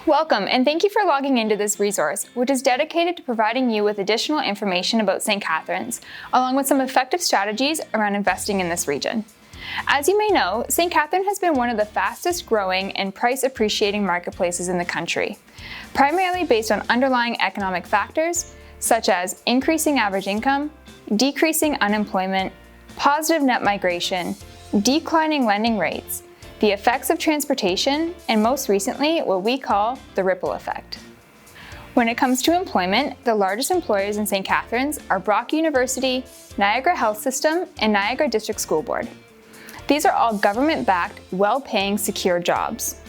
Welcome, and thank you for logging into this resource, which is dedicated to providing you with additional information about St. Catharines, along with some effective strategies around investing in this region. As you may know, St. Catharines has been one of the fastest growing and price appreciating marketplaces in the country, primarily based on underlying economic factors such as increasing average income, decreasing unemployment, positive net migration, declining lending rates, the effects of transportation, and most recently, what we call the ripple effect. When it comes to employment, the largest employers in St. Catharines are Brock University, Niagara Health System, and Niagara District School Board. These are all government-backed, well-paying, secure jobs.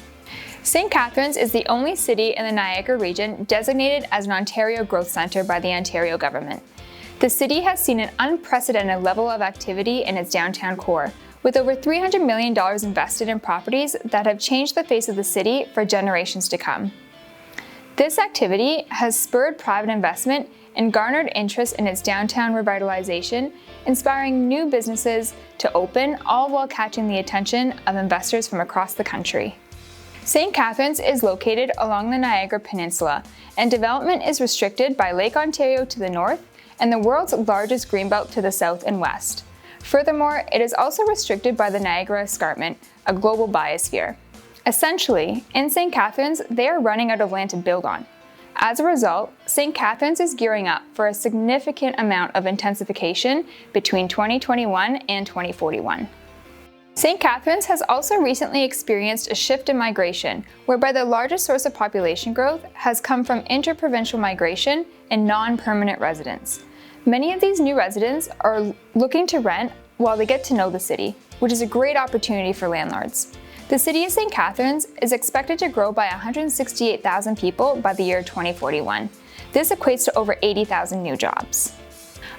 St. Catharines is the only city in the Niagara region designated as an Ontario Growth Centre by the Ontario government. The city has seen an unprecedented level of activity in its downtown core, with over $300 million invested in properties that have changed the face of the city for generations to come. This activity has spurred private investment and garnered interest in its downtown revitalization, inspiring new businesses to open, all while catching the attention of investors from across the country. St. Catharines is located along the Niagara Peninsula, and development is restricted by Lake Ontario to the north and the world's largest greenbelt to the south and west. Furthermore, it is also restricted by the Niagara Escarpment, a global biosphere. Essentially, in St. Catharines, they are running out of land to build on. As a result, St. Catharines is gearing up for a significant amount of intensification between 2021 and 2041. St. Catharines has also recently experienced a shift in migration, whereby the largest source of population growth has come from interprovincial migration and non-permanent residents. Many of these new residents are looking to rent while they get to know the city, which is a great opportunity for landlords. The city of St. Catharines is expected to grow by 168,000 people by the year 2041. This equates to over 80,000 new jobs.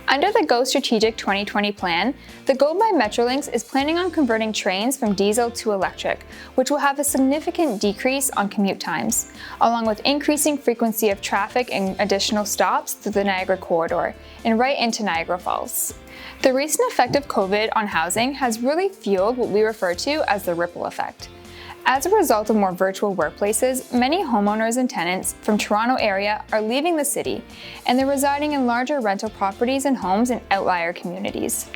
Under the GO Strategic 2020 plan, the Go by Metrolinx is planning on converting trains from diesel to electric, which will have a significant decrease on commute times, along with increasing frequency of traffic and additional stops through the Niagara corridor and right into Niagara Falls. The recent effect of COVID on housing has really fueled what we refer to as the ripple effect. As a result of more virtual workplaces, many homeowners and tenants from Toronto area are leaving the city, and they're residing in larger rental properties and homes in outlier communities.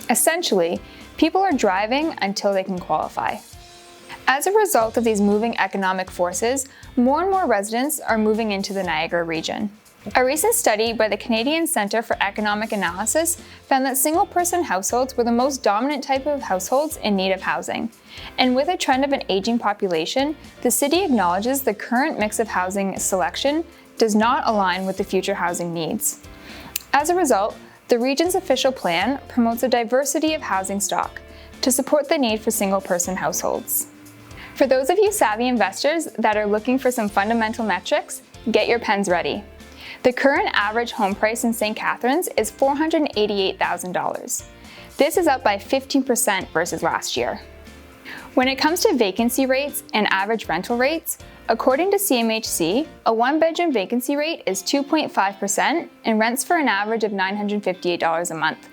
Essentially, people are driving until they can qualify. As a result of these moving economic forces, more and more residents are moving into the Niagara region. A recent study by the Canadian Centre for Economic Analysis found that single-person households were the most dominant type of households in need of housing. And with a trend of an aging population, the city acknowledges the current mix of housing selection does not align with the future housing needs. As a result, the region's official plan promotes a diversity of housing stock to support the need for single-person households. For those of you savvy investors that are looking for some fundamental metrics, get your pens ready. The current average home price in St. Catharines is $488,000. This is up by 15% versus last year. When it comes to vacancy rates and average rental rates, according to CMHC, a one-bedroom vacancy rate is 2.5% and rents for an average of $958 a month.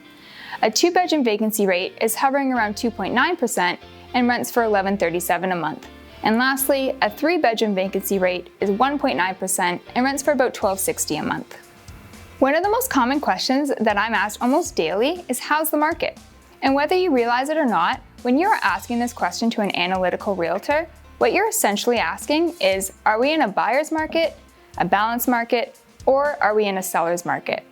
A two-bedroom vacancy rate is hovering around 2.9% and rents for $1,137 a month. And lastly, a three-bedroom vacancy rate is 1.9% and rents for about $1,260 a month. One of the most common questions that I'm asked almost daily is, how's the market? And whether you realize it or not, when you are asking this question to an analytical realtor, what you're essentially asking is, are we in a buyer's market, a balanced market, or are we in a seller's market?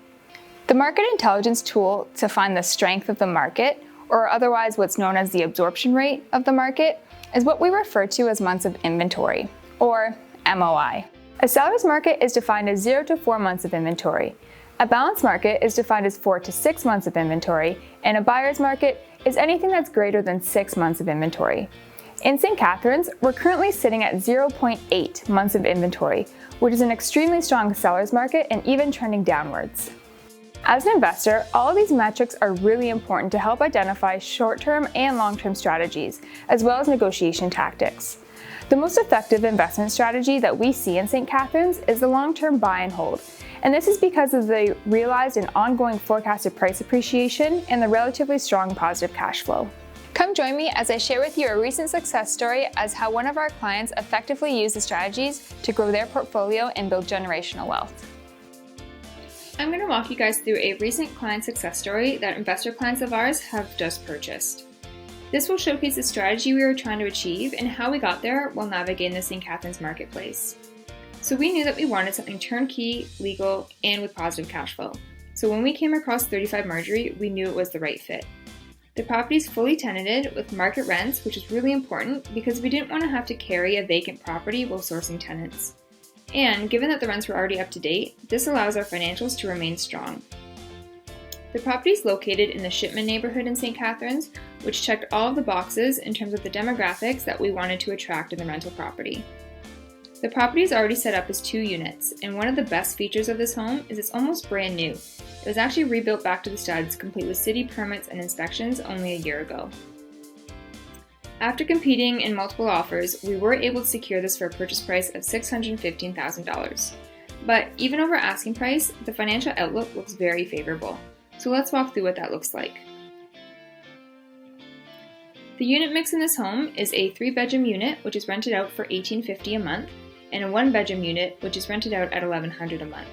The market intelligence tool to find the strength of the market, or otherwise what's known as the absorption rate of the market, is what we refer to as months of inventory, or MOI. A seller's market is defined as 0 to 4 months of inventory. A balanced market is defined as 4 to 6 months of inventory, and a buyer's market is anything that's greater than 6 months of inventory. In St. Catharines, we're currently sitting at 0.8 months of inventory, which is an extremely strong seller's market and even trending downwards. As an investor, all of these metrics are really important to help identify short-term and long-term strategies, as well as negotiation tactics. The most effective investment strategy that we see in St. Catharines is the long-term buy and hold, and this is because of the realized and ongoing forecasted price appreciation and the relatively strong positive cash flow. Come join me as I share with you a recent success story as how one of our clients effectively used the strategies to grow their portfolio and build generational wealth. I'm going to walk you guys through a recent client success story that investor clients of ours have just purchased. This will showcase the strategy we were trying to achieve and how we got there while navigating the St. Catharines marketplace. So we knew that we wanted something turnkey, legal, and with positive cash flow. So when we came across 35 Marjorie, we knew it was the right fit. The property is fully tenanted with market rents, which is really important because we didn't want to have to carry a vacant property while sourcing tenants. And given that the rents were already up to date, this allows our financials to remain strong. The property is located in the Shipman neighborhood in St. Catharines, which checked all of the boxes in terms of the demographics that we wanted to attract in the rental property. The property is already set up as 2 units, and one of the best features of this home is it's almost brand new. It was actually rebuilt back to the studs, complete with city permits and inspections only a year ago. After competing in multiple offers, we were able to secure this for a purchase price of $615,000. But even over asking price, the financial outlook looks very favorable. So let's walk through what that looks like. The unit mix in this home is a 3-bedroom unit, which is rented out for $1,850 a month, and a 1-bedroom unit, which is rented out at $1,100 a month.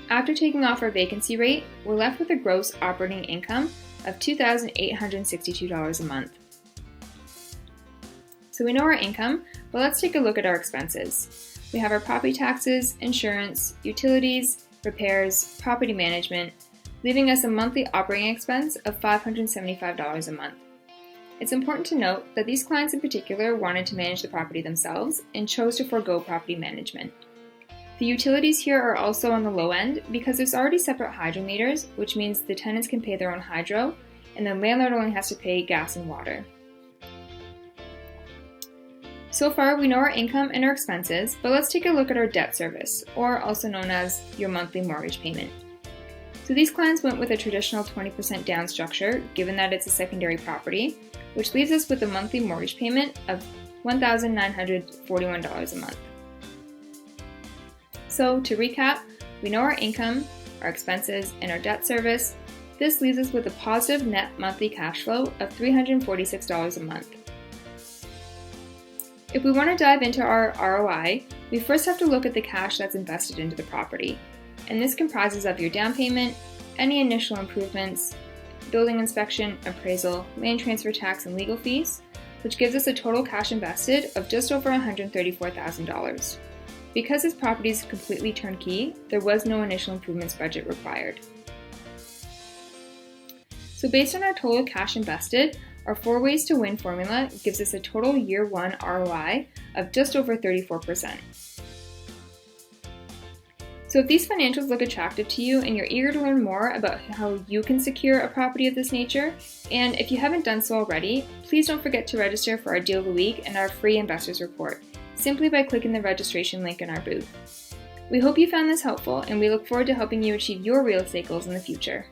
After taking off our vacancy rate, we're left with a gross operating income of $2,862 a month. So we know our income, but let's take a look at our expenses. We have our property taxes, insurance, utilities, repairs, property management, leaving us a monthly operating expense of $575 a month. It's important to note that these clients in particular wanted to manage the property themselves and chose to forego property management. The utilities here are also on the low end because there's already separate hydro meters, which means the tenants can pay their own hydro, and the landlord only has to pay gas and water. So far, we know our income and our expenses, but let's take a look at our debt service, or also known as your monthly mortgage payment. So these clients went with a traditional 20% down structure, given that it's a secondary property, which leaves us with a monthly mortgage payment of $1,941 a month. So to recap, we know our income, our expenses, and our debt service. This leaves us with a positive net monthly cash flow of $346 a month. If we want to dive into our ROI, we first have to look at the cash that's invested into the property. And this comprises of your down payment, any initial improvements, building inspection, appraisal, land transfer tax, and legal fees, which gives us a total cash invested of just over $134,000. Because this property is completely turnkey, there was no initial improvements budget required. So based on our total cash invested, our 4 ways to win formula gives us a total year 1 ROI of just over 34%. So if these financials look attractive to you and you're eager to learn more about how you can secure a property of this nature, and if you haven't done so already, please don't forget to register for our Deal of the Week and our free Investors Report, simply by clicking the registration link in our booth. We hope you found this helpful, and we look forward to helping you achieve your real estate goals in the future.